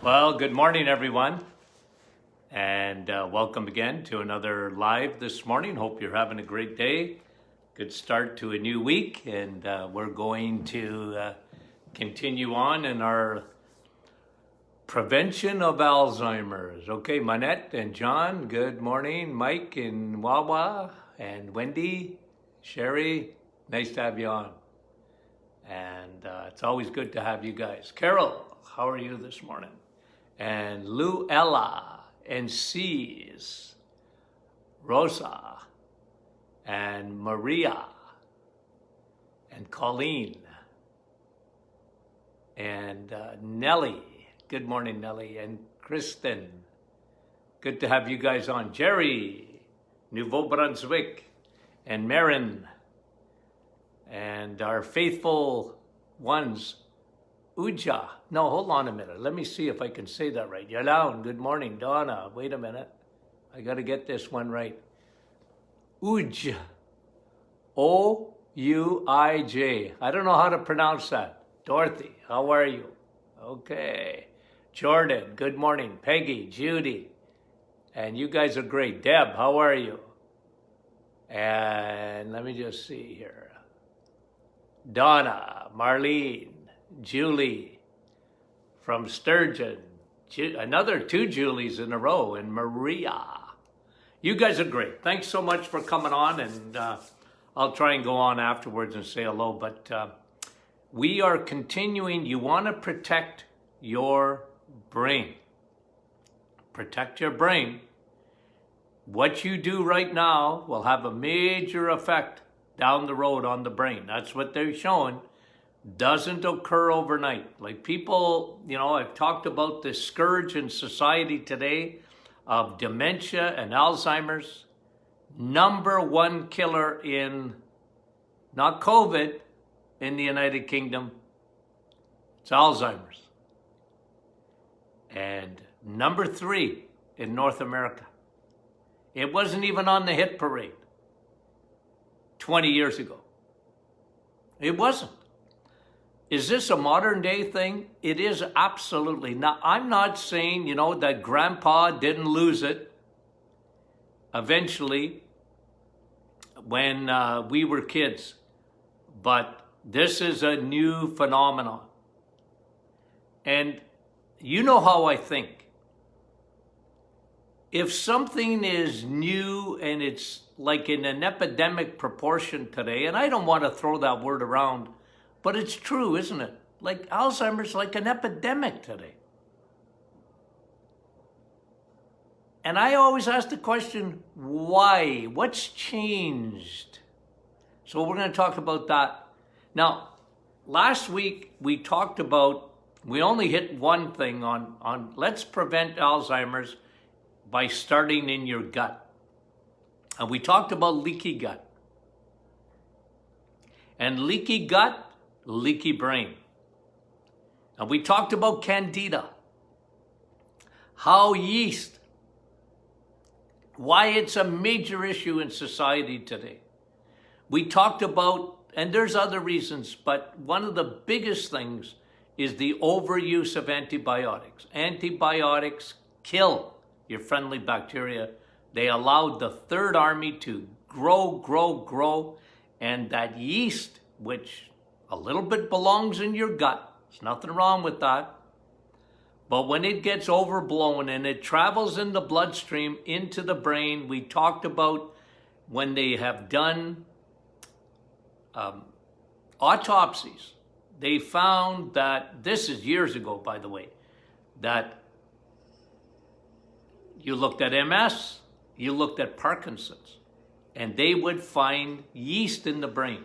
Well, good morning, everyone, and welcome again to another live this morning. Hope you're having a great day. Good start to a new week, and we're going to continue on in our prevention of Alzheimer's. Okay, Manette and John, good morning. Mike and Wawa and Wendy, Sherry, nice to have you on. And it's always good to have you guys. Carol, how are you this morning? And Luella and C's, Rosa and Maria and Colleen and Nellie. Good morning, Nellie and Kristen. Good to have you guys on. Jerry, Nouveau Brunswick, and Marin, and our faithful ones, Uja. No, hold on a minute. Let me see if I can say that right. Yalaun, good morning. Donna, wait a minute. I got to get this one right. Uj. O-U-I-J. I don't know how to pronounce that. Dorothy, how are you? Okay. Jordan, good morning. Peggy, Judy. And you guys are great. Deb, how are you? And let me just see here. Donna, Marlene, Julie from Sturgeon, another two Julies in a row, and Maria. You guys are great. Thanks so much for coming on, and I'll try and go on afterwards and say hello, but we are continuing. You want to protect your brain. Protect your brain. What you do right now will have a major effect down the road on the brain. That's what they're showing. Doesn't occur overnight. Like people, I've talked about this scourge in society today of dementia and Alzheimer's. Number one killer in, not COVID, in the United Kingdom, it's Alzheimer's. And number three in North America. It wasn't even on the hit parade 20 years ago. It wasn't. Is this a modern day thing? It is absolutely. Now, I'm not saying, that grandpa didn't lose it eventually when we were kids, but this is a new phenomenon. And you know how I think. If something is new and it's like in an epidemic proportion today, and I don't want to throw that word around, but it's true, isn't it? Like Alzheimer's like an epidemic today. And I always ask the question, why? What's changed? So we're going to talk about that. Now, last week we talked about, we only hit one thing on let's prevent Alzheimer's by starting in your gut. And we talked about leaky gut. And leaky gut, leaky brain. And we talked about candida, how yeast, why it's a major issue in society today. We talked about, and there's other reasons, but one of the biggest things is the overuse of antibiotics. Antibiotics kill your friendly bacteria. They allowed the third army to grow, and that yeast, which a little bit belongs in your gut. There's nothing wrong with that. But when it gets overblown and it travels in the bloodstream into the brain, we talked about when they have done autopsies, they found that, this is years ago, by the way, that you looked at MS, you looked at Parkinson's, and they would find yeast in the brain.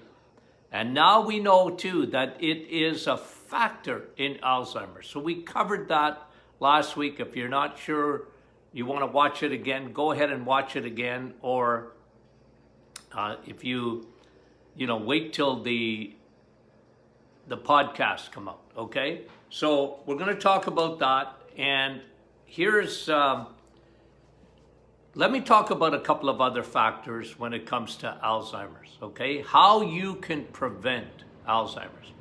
And now we know, too, that it is a factor in Alzheimer's. So we covered that last week. If you're not sure, you want to watch it again, go ahead and watch it again. Or if you wait till the podcast come out, okay? So we're going to talk about that. And here's, let me talk about a couple of other factors when it comes to Alzheimer's, okay? How you can prevent Alzheimer's.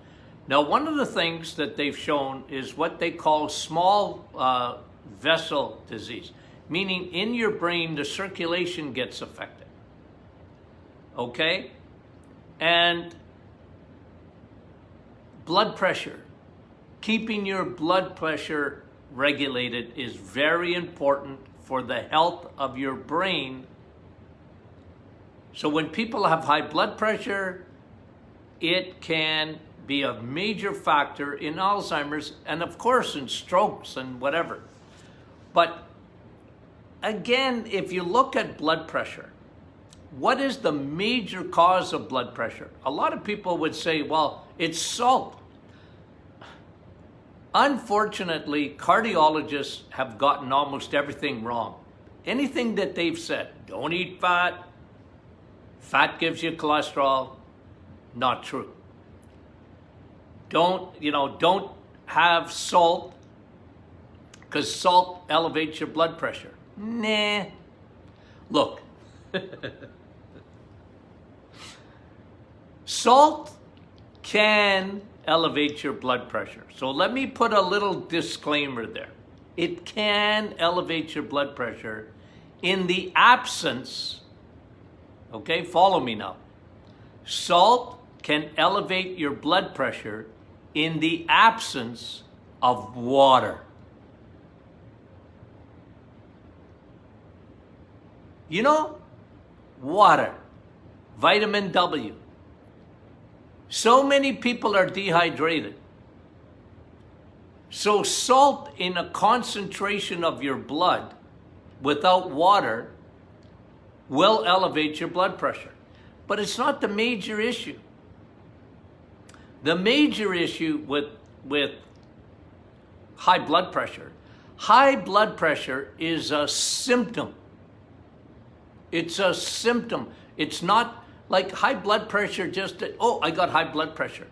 Now, one of the things that they've shown is what they call small vessel disease, meaning in your brain the circulation gets affected. Okay? And blood pressure. Keeping your blood pressure regulated is very important for the health of your brain. So when people have high blood pressure, it can be a major factor in Alzheimer's and of course in strokes and whatever. But again, if you look at blood pressure, what is the major cause of blood pressure? A lot of people would say, well, it's salt. Unfortunately, cardiologists have gotten almost everything wrong. Anything that they've said, don't eat fat, fat gives you cholesterol, not true. Don't have salt because salt elevates your blood pressure. Nah. Look, salt can elevate your blood pressure. So let me put a little disclaimer there. It can elevate your blood pressure in the absence, okay, follow me now. Salt can elevate your blood pressure in the absence of water. You know, water, vitamin W. So many people are dehydrated. So salt in a concentration of your blood without water will elevate your blood pressure. But it's not the major issue. The major issue with high blood pressure is a symptom. It's a symptom. It's not like high blood pressure just that, oh, I got high blood pressure.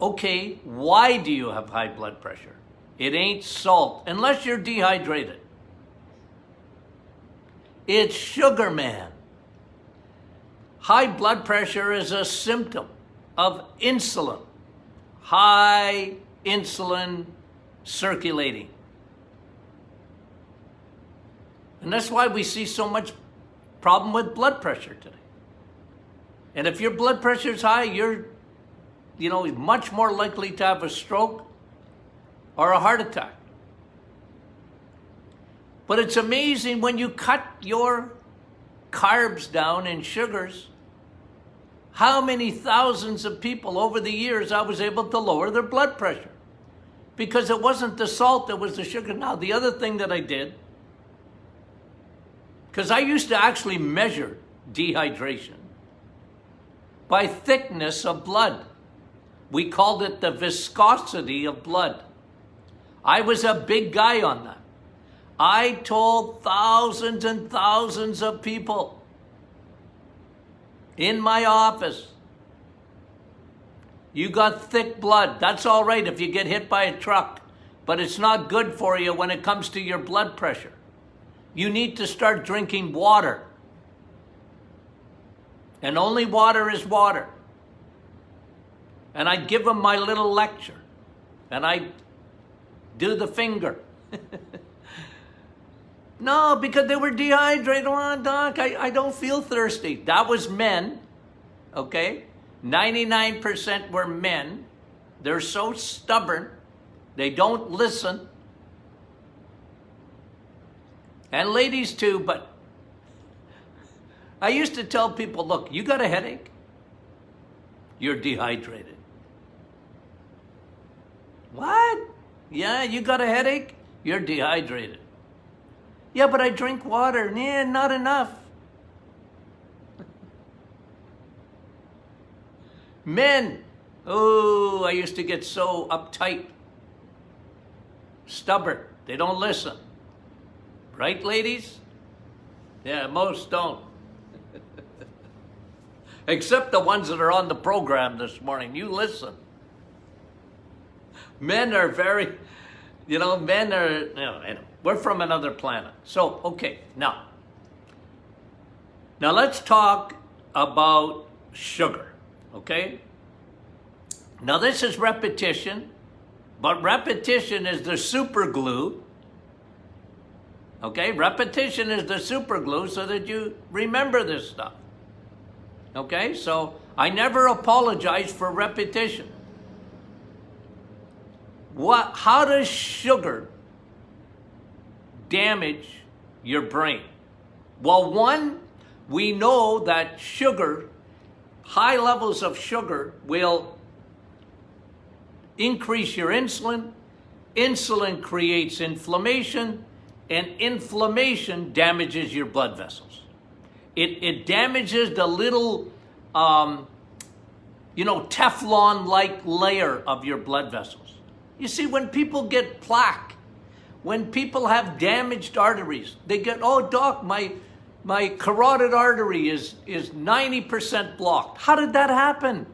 Okay, why do you have high blood pressure? It ain't salt, unless you're dehydrated. It's sugar, man. High blood pressure is a symptom of insulin. High insulin circulating. And that's why we see so much problem with blood pressure today. And if your blood pressure is high, you're much more likely to have a stroke or a heart attack. But it's amazing when you cut your carbs down and sugars, how many thousands of people over the years I was able to lower their blood pressure. Because it wasn't the salt, it was the sugar. Now, the other thing that I did, because I used to actually measure dehydration by thickness of blood. We called it the viscosity of blood. I was a big guy on that. I told thousands and thousands of people in my office, you got thick blood. That's all right if you get hit by a truck, but it's not good for you when it comes to your blood pressure. You need to start drinking water. And only water is water. And I'd give them my little lecture. And I'd do the finger. No, because they were dehydrated. Oh, doc, I don't feel thirsty. That was men, okay? 99% were men. They're so stubborn. They don't listen. And ladies too, but I used to tell people, look, you got a headache? You're dehydrated. What? Yeah, you got a headache? You're dehydrated. Yeah, but I drink water. Nah, not enough. Men, oh, I used to get so uptight, stubborn. They don't listen. Right, ladies? Yeah, most don't. Except the ones that are on the program this morning. You listen. Men are very, we're from another planet. So, okay, now let's talk about sugar, okay? Now this is repetition, but repetition is the super glue. Okay, repetition is the super glue so that you remember this stuff. Okay, so I never apologize for repetition. How does sugar damage your brain? Well, one, we know that sugar, high levels of sugar will increase your insulin. Insulin creates inflammation, and inflammation damages your blood vessels. It damages the little, Teflon-like layer of your blood vessels. You see, when people get plaque, when people have damaged arteries, they get, oh, doc, my carotid artery is 90% blocked. How did that happen?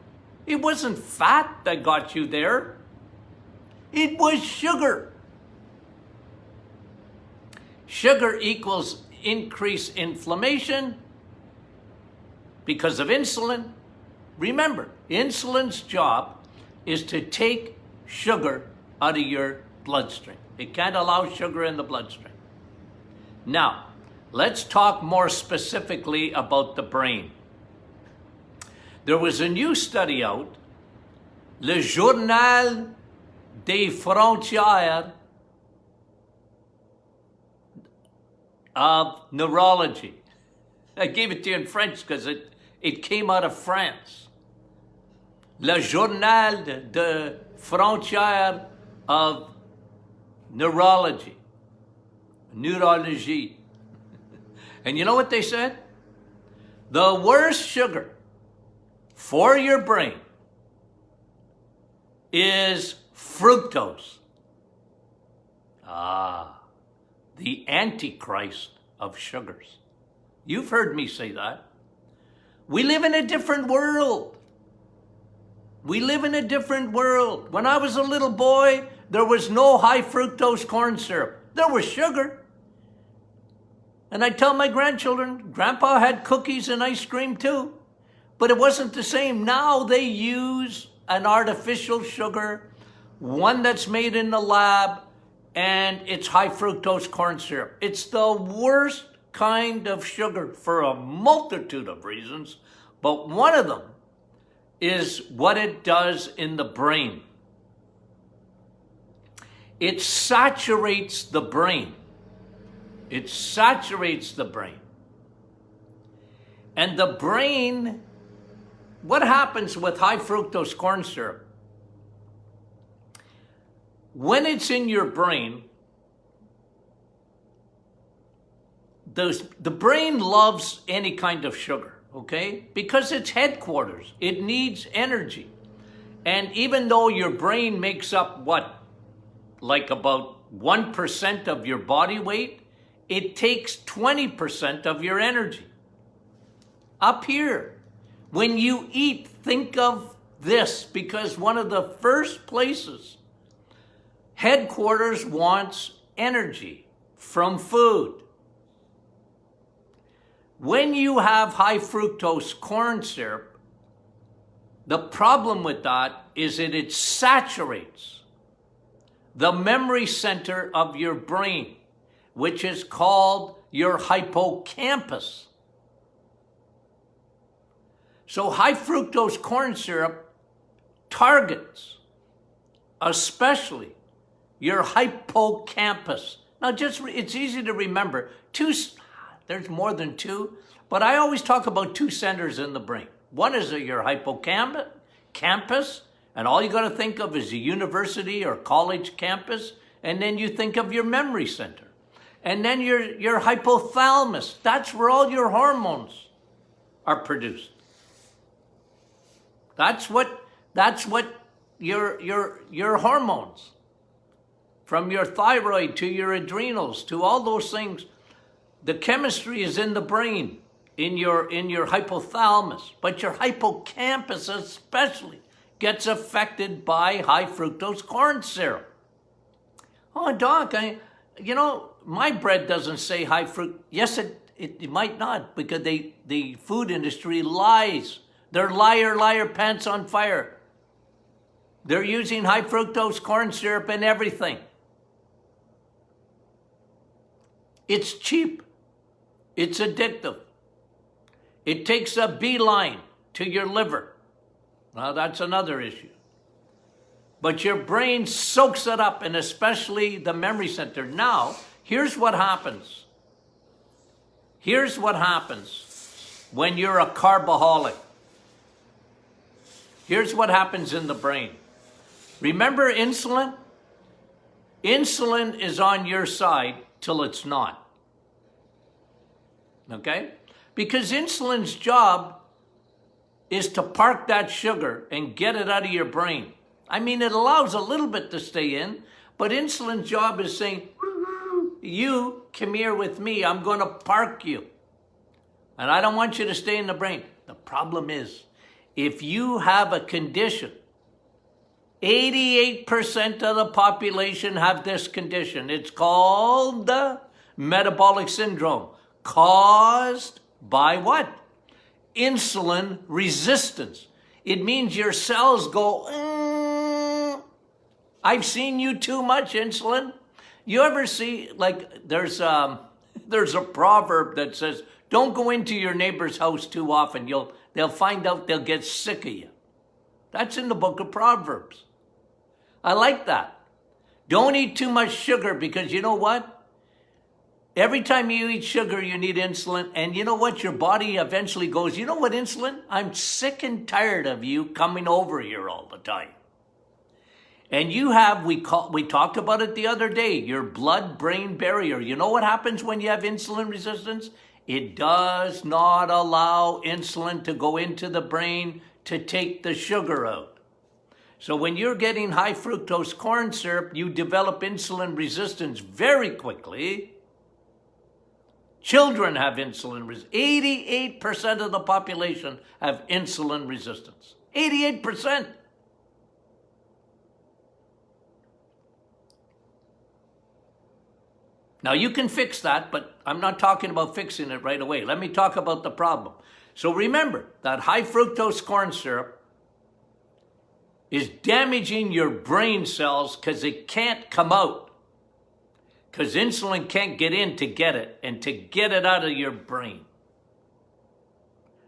It wasn't fat that got you there. It was sugar. Sugar equals increased inflammation because of insulin. Remember, insulin's job is to take sugar out of your bloodstream. It can't allow sugar in the bloodstream. Now, let's talk more specifically about the brain. There was a new study out, Le Journal des Frontières of Neurology. I gave it to you in French because it came out of France. Le Journal des Frontières of Neurology. Neurology. And you know what they said? The worst sugar for your brain is fructose. The antichrist of sugars. You've heard me say that. We live in a different world. We live in a different world. When I was a little boy, there was no high fructose corn syrup. There was sugar. And I tell my grandchildren, Grandpa had cookies and ice cream too. But it wasn't the same. Now they use an artificial sugar, one that's made in the lab, and it's high fructose corn syrup. It's the worst kind of sugar for a multitude of reasons, but one of them is what it does in the brain. It saturates the brain. It saturates the brain. And the brain, what happens with high fructose corn syrup? When it's in your brain, the brain loves any kind of sugar, okay? Because it's headquarters. It needs energy. And even though your brain makes up like about 1% of your body weight, it takes 20% of your energy. Up here, when you eat, think of this, because one of the first places headquarters wants energy from food. When you have high fructose corn syrup, the problem with that is that it saturates the memory center of your brain, which is called your hippocampus. So high fructose corn syrup targets especially your hippocampus. Now it's easy to remember. There's more than two, but I always talk about two centers in the brain. One is your hippocampus, and all you got to think of is a university or college campus, and then you think of your memory center. And then your hypothalamus, that's where all your hormones are produced. That's what your hormones, from your thyroid to your adrenals to all those things, the chemistry is in the brain, in your hypothalamus, but your hippocampus especially gets affected by high fructose corn syrup. Oh, Doc, my bread doesn't say high fructose. Yes, it might not, because the food industry lies. They're liar, pants on fire. They're using high fructose corn syrup in everything. It's cheap. It's addictive. It takes a beeline to your liver. Now, that's another issue. But your brain soaks it up, and especially the memory center. Now, here's what happens. Here's what happens when you're a carboholic. Here's what happens in the brain. Remember insulin? Insulin is on your side till it's not. Okay? Because insulin's job is to park that sugar and get it out of your brain. I mean, it allows a little bit to stay in, but insulin's job is saying, you come here with me, I'm going to park you. And I don't want you to stay in the brain. The problem is, if you have a condition, 88% of the population have this condition. It's called the metabolic syndrome, caused by what? Insulin resistance. It means your cells go, I've seen you too much, insulin. You ever see, like, there's a proverb that says, don't go into your neighbor's house too often. They'll find out, they'll get sick of you. That's in the book of Proverbs. I like that. Don't eat too much sugar, because you know what? Every time you eat sugar, you need insulin. And you know what? Your body eventually goes, you know what, insulin? I'm sick and tired of you coming over here all the time. And you have, we talked about it the other day, your blood-brain barrier. You know what happens when you have insulin resistance? It does not allow insulin to go into the brain to take the sugar out. So when you're getting high fructose corn syrup, you develop insulin resistance very quickly. Children have insulin resistance. 88% of the population have insulin resistance. 88%. Now, you can fix that, but I'm not talking about fixing it right away. Let me talk about the problem. So remember that high fructose corn syrup is damaging your brain cells because it can't come out. Because insulin can't get in to get it and to get it out of your brain.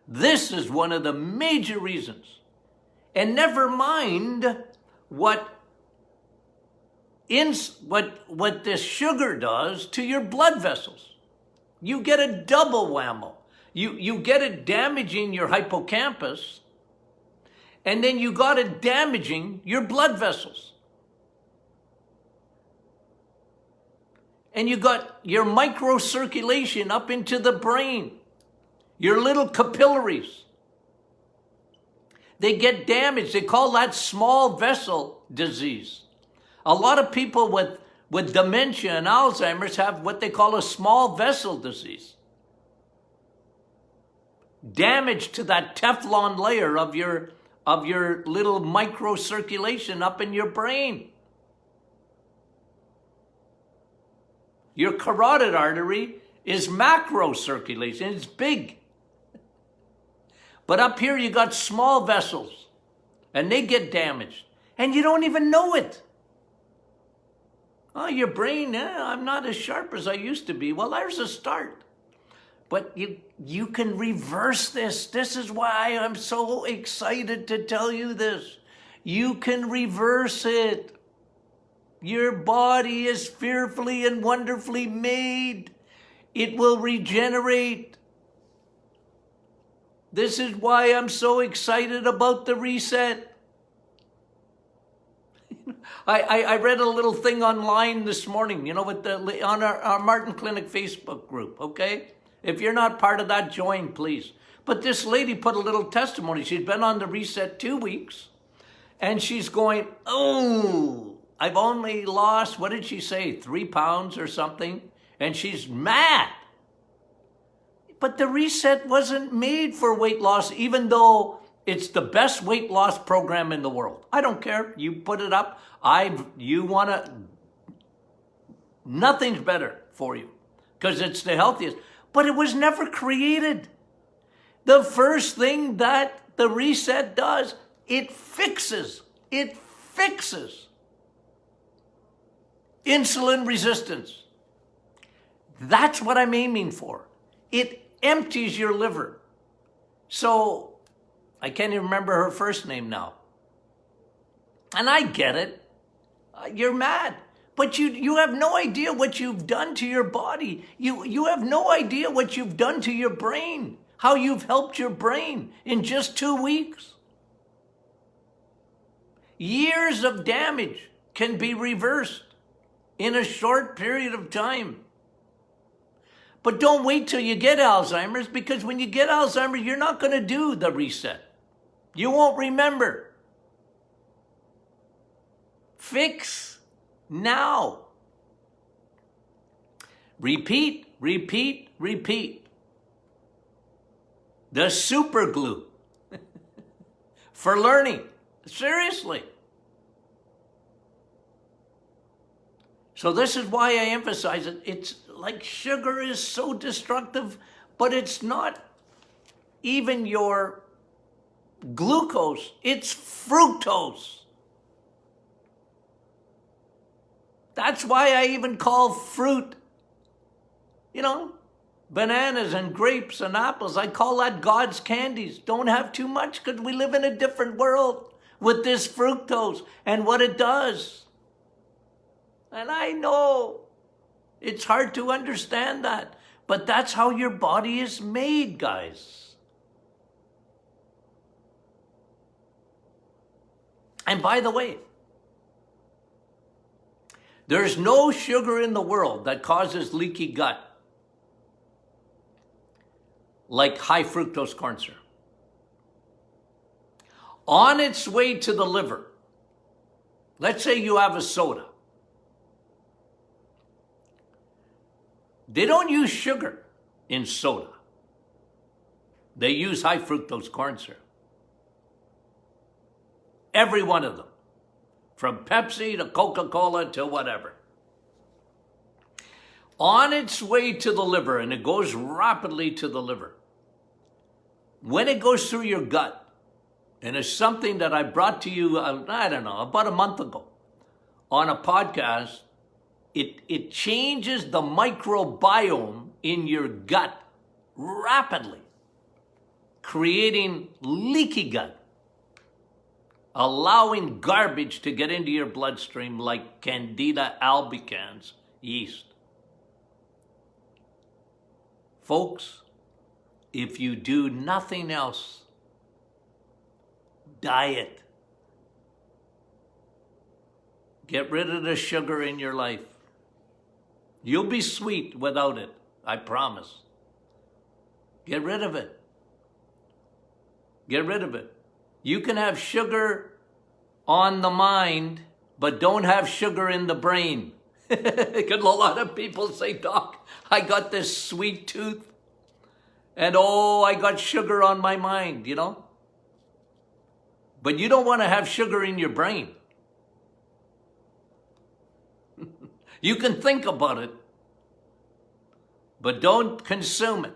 This is one of the major reasons. And never mind what this sugar does to your blood vessels. You get a double whammo. You get it damaging your hippocampus, and then you got it damaging your blood vessels. And you got your microcirculation up into the brain, your little capillaries. They get damaged. They call that small vessel disease. A lot of people with dementia and Alzheimer's have what they call a small vessel disease. Damage to that Teflon layer of your little microcirculation up in your brain. Your carotid artery is macrocirculation. It's big. But up here you got small vessels, and they get damaged. And you don't even know it. Oh, your brain, I'm not as sharp as I used to be. Well, there's a start. But you can reverse this. This is why I'm so excited to tell you this. You can reverse it. Your body is fearfully and wonderfully made. It will regenerate. This is why I'm so excited about the reset. I read a little thing online this morning, on our Martin Clinic Facebook group, okay? If you're not part of that, join, please. But this lady put a little testimony. She'd been on the reset 2 weeks, and she's going, I've only lost, what did she say, 3 pounds or something? And she's mad. But the reset wasn't made for weight loss, even though it's the best weight loss program in the world. I don't care. You put it up. Nothing's better for you because it's the healthiest. But it was never created. The first thing that the reset does, it fixes fixes insulin resistance. That's what I'm aiming for. It empties your liver. So, I can't even remember her first name now. And I get it. You're mad. But you have no idea what you've done to your body. You have no idea what you've done to your brain. How you've helped your brain in just 2 weeks. Years of damage can be reversed in a short period of time. But don't wait till you get Alzheimer's, because when you get Alzheimer's, you're not going to do the reset. You won't remember. Fix now. Repeat, repeat, repeat. The super glue for learning. Seriously. So this is why I emphasize it. It's like sugar is so destructive, but it's not even your glucose. It's fructose. That's why I even call fruit, bananas and grapes and apples. I call that God's candies. Don't have too much, because we live in a different world with this fructose and what it does. And I know it's hard to understand that, but that's how your body is made, guys. And by the way, there's no sugar in the world that causes leaky gut like high fructose corn syrup. On its way to the liver, let's say you have a soda. They don't use sugar in soda. They use high fructose corn syrup. Every one of them. From Pepsi to Coca-Cola to whatever. On its way to the liver, and it goes rapidly to the liver. When it goes through your gut, and it's something that I brought to you, about a month ago on a podcast, it changes the microbiome in your gut rapidly, creating leaky gut, allowing garbage to get into your bloodstream like Candida albicans yeast. Folks, if you do nothing else, diet. Get rid of the sugar in your life. You'll be sweet without it, I promise. Get rid of it. Get rid of it. You can have sugar on the mind, but don't have sugar in the brain. Because a lot of people say, Doc, I got this sweet tooth, and I got sugar on my mind, But you don't want to have sugar in your brain. You can think about it, but don't consume it.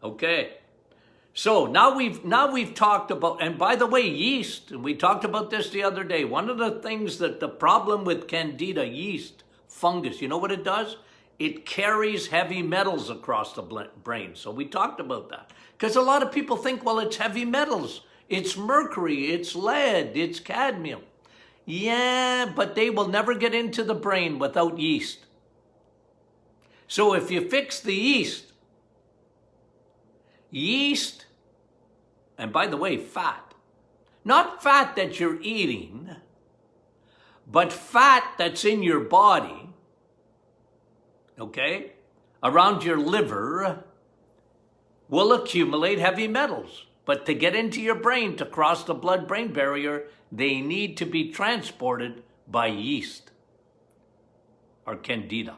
Okay. So now we've talked about, and by the way, yeast, we talked about this the other day. One of the things that the problem with Candida yeast fungus, you know what it does? It carries heavy metals across the brain. So we talked about that. Because a lot of people think, well, it's heavy metals. It's mercury, it's lead, it's cadmium. Yeah, but they will never get into the brain without yeast. So if you fix the yeast, and by the way, fat. Not fat that you're eating, but fat that's in your body, okay, around your liver, will accumulate heavy metals. But to get into your brain, to cross the blood-brain barrier, they need to be transported by yeast or Candida.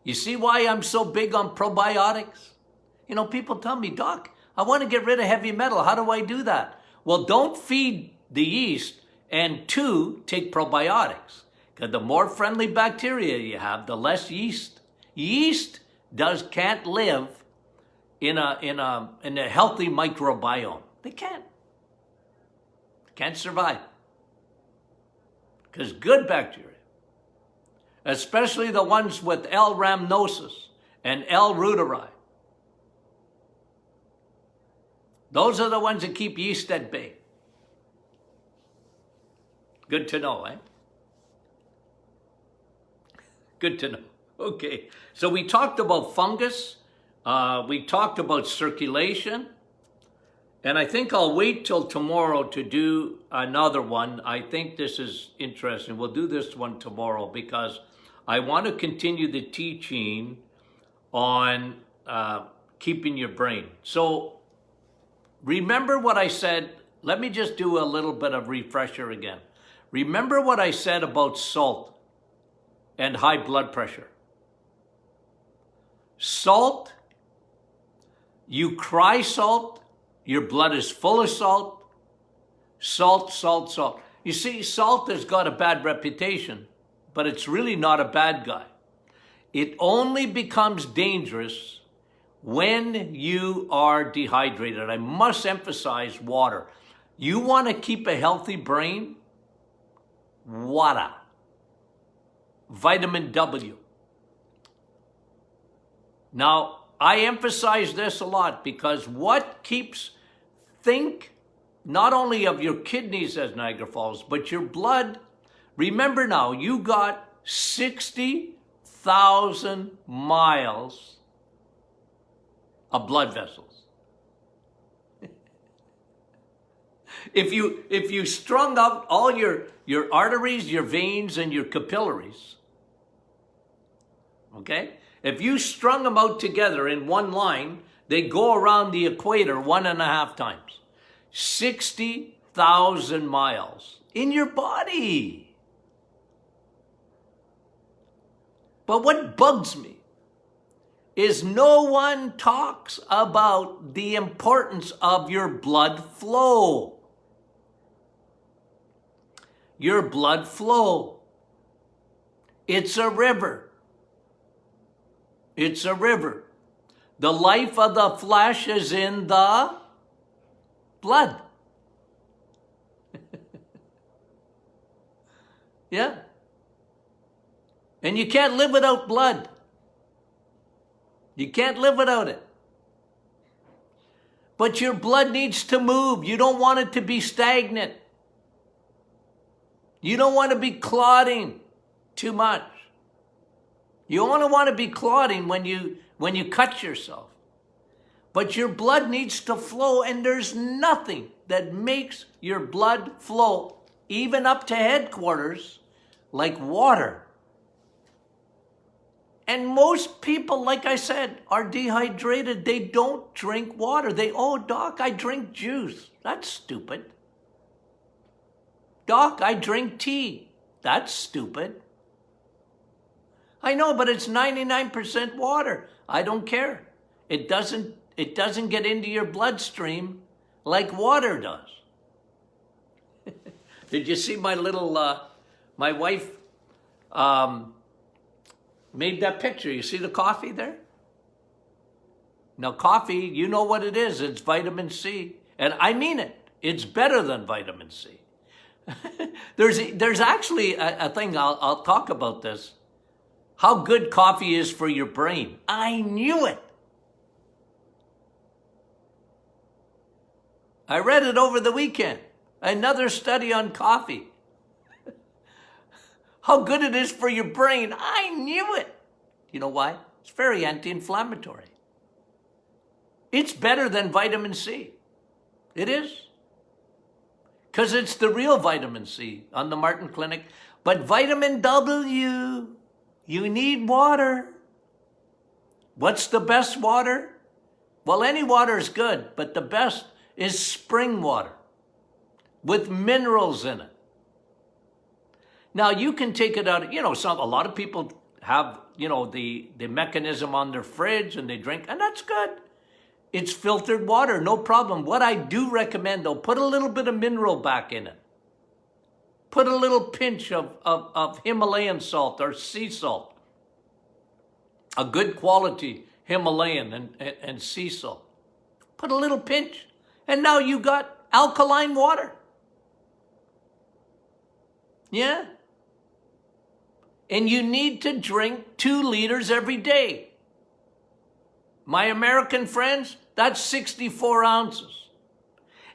You see why I'm so big on probiotics? People tell me, Doc, I want to get rid of heavy metal. How do I do that? Well, don't feed the yeast, and 2, take probiotics. Because the more friendly bacteria you have, the less yeast. Yeast can't live in a healthy microbiome. They can't. Can't survive. Because good bacteria, especially the ones with L. rhamnosus and L. reuteri, those are the ones that keep yeast at bay. Good to know, eh? Good to know. Okay, so we talked about fungus, we talked about circulation, and I think I'll wait till tomorrow to do another one. I think this is interesting. We'll do this one tomorrow because I want to continue the teaching on keeping your brain. So remember what I said. Let me just do a little bit of refresher again. Remember what I said about salt and high blood pressure. Salt, you cry salt, your blood is full of salt. Salt, salt, salt. You see, salt has got a bad reputation, but it's really not a bad guy. It only becomes dangerous when you are dehydrated. I must emphasize water. You want to keep a healthy brain? Water. Vitamin W. Now, I emphasize this a lot because what keeps, think not only of your kidneys as Niagara Falls, but your blood. Remember now, you got 60,000 miles of blood vessels. If you strung out all your arteries, your veins, and your capillaries, okay? If you strung them out together in one line, they go around the equator 1.5 times. 60,000 miles in your body. But what bugs me is no one talks about the importance of your blood flow. Your blood flow. It's a river. It's a river. The life of the flesh is in the blood. Yeah. And you can't live without blood. You can't live without it. But your blood needs to move. You don't want it to be stagnant. You don't want to be clotting too much. You only want to be clotting when you cut yourself. But your blood needs to flow, and there's nothing that makes your blood flow, even up to headquarters, like water. And most people, like I said, are dehydrated. They don't drink water. Doc, I drink juice. That's stupid. Doc, I drink tea. That's stupid. I know, but it's 99% water. I don't care. It doesn't get into your bloodstream like water does. Did you see my little, my wife made that picture. You see the coffee there? Now coffee, you know what it is. It's vitamin C. And I mean it. It's better than vitamin C. There's actually a thing, I'll talk about this. How good coffee is for your brain. I knew it. I read it over the weekend. Another study on coffee. How good it is for your brain. I knew it. You know why? It's very anti-inflammatory. It's better than vitamin C. It is. Because it's the real vitamin C on the Martin Clinic. But vitamin W, you need water. What's the best water? Well, any water is good, but the best is spring water with minerals in it. Now, you can take it out, a lot of people have, the mechanism on their fridge and they drink, and that's good. It's filtered water, no problem. What I do recommend, though, put a little bit of mineral back in it. Put a little pinch of Himalayan salt or sea salt. A good quality Himalayan and sea salt. Put a little pinch. And now you got alkaline water. Yeah. And you need to drink 2 liters every day. My American friends, that's 64 ounces.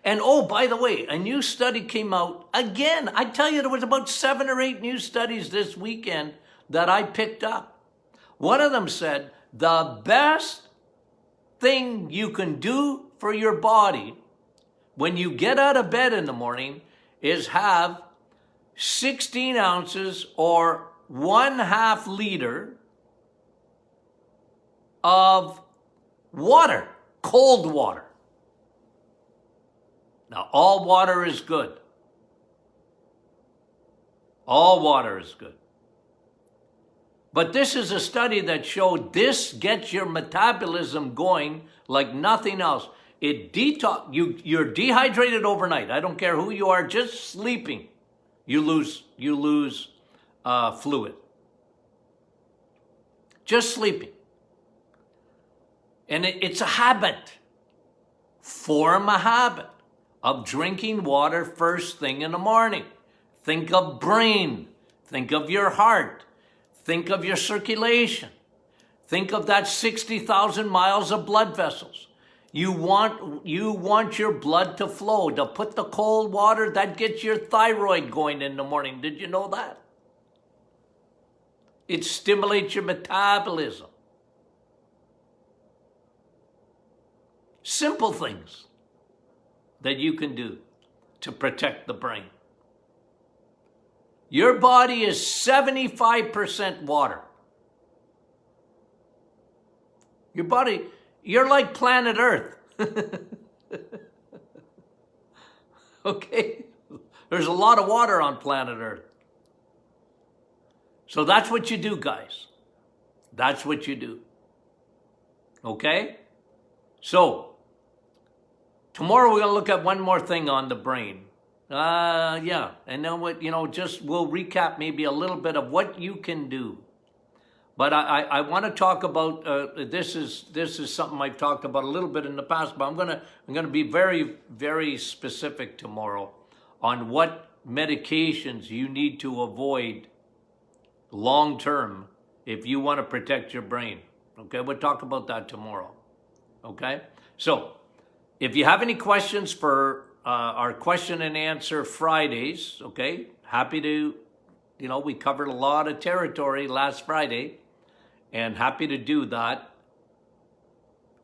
And oh, by the way, a new study came out. Again, I tell you, there was about 7 or 8 new studies this weekend that I picked up. One of them said, the best thing you can do for your body when you get out of bed in the morning is have 16 ounces or 1/2 liter of water, cold water. Now, all water is good. All water is good. But this is a study that showed this gets your metabolism going like nothing else. You're dehydrated overnight. I don't care who you are, just sleeping, you lose fluid. Just sleeping. And it's a habit. Form a habit of drinking water first thing in the morning. Think of brain. Think of your heart. Think of your circulation. Think of that 60,000 miles of blood vessels. You want your blood to flow. To put the cold water, that gets your thyroid going in the morning. Did you know that? It stimulates your metabolism. Simple things that you can do to protect the brain. Your body is 75% water. Your body, you're like planet Earth. Okay? There's a lot of water on planet Earth. So that's what you do, guys. That's what you do. Okay? So, tomorrow we're going to look at one more thing on the brain. Yeah. And then we'll recap maybe a little bit of what you can do. But I want to talk about, this is something I've talked about a little bit in the past, but I'm going to be very, very specific tomorrow on what medications you need to avoid long term if you want to protect your brain. Okay, we'll talk about that tomorrow. Okay, so if you have any questions for our question and answer Fridays, okay, happy to, we covered a lot of territory last Friday, and happy to do that.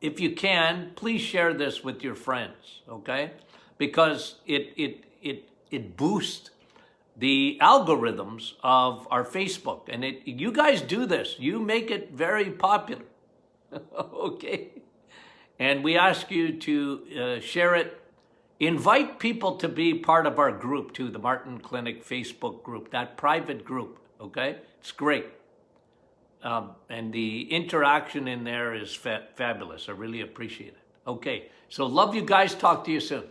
If you can, please share this with your friends, okay? Because it boosts the algorithms of our Facebook. And you guys do this. You make it very popular, okay? And we ask you to share it. Invite people to be part of our group too, the Martin Clinic Facebook group, that private group, okay? It's great. And the interaction in there is fabulous. I really appreciate it. Okay, so love you guys. Talk to you soon.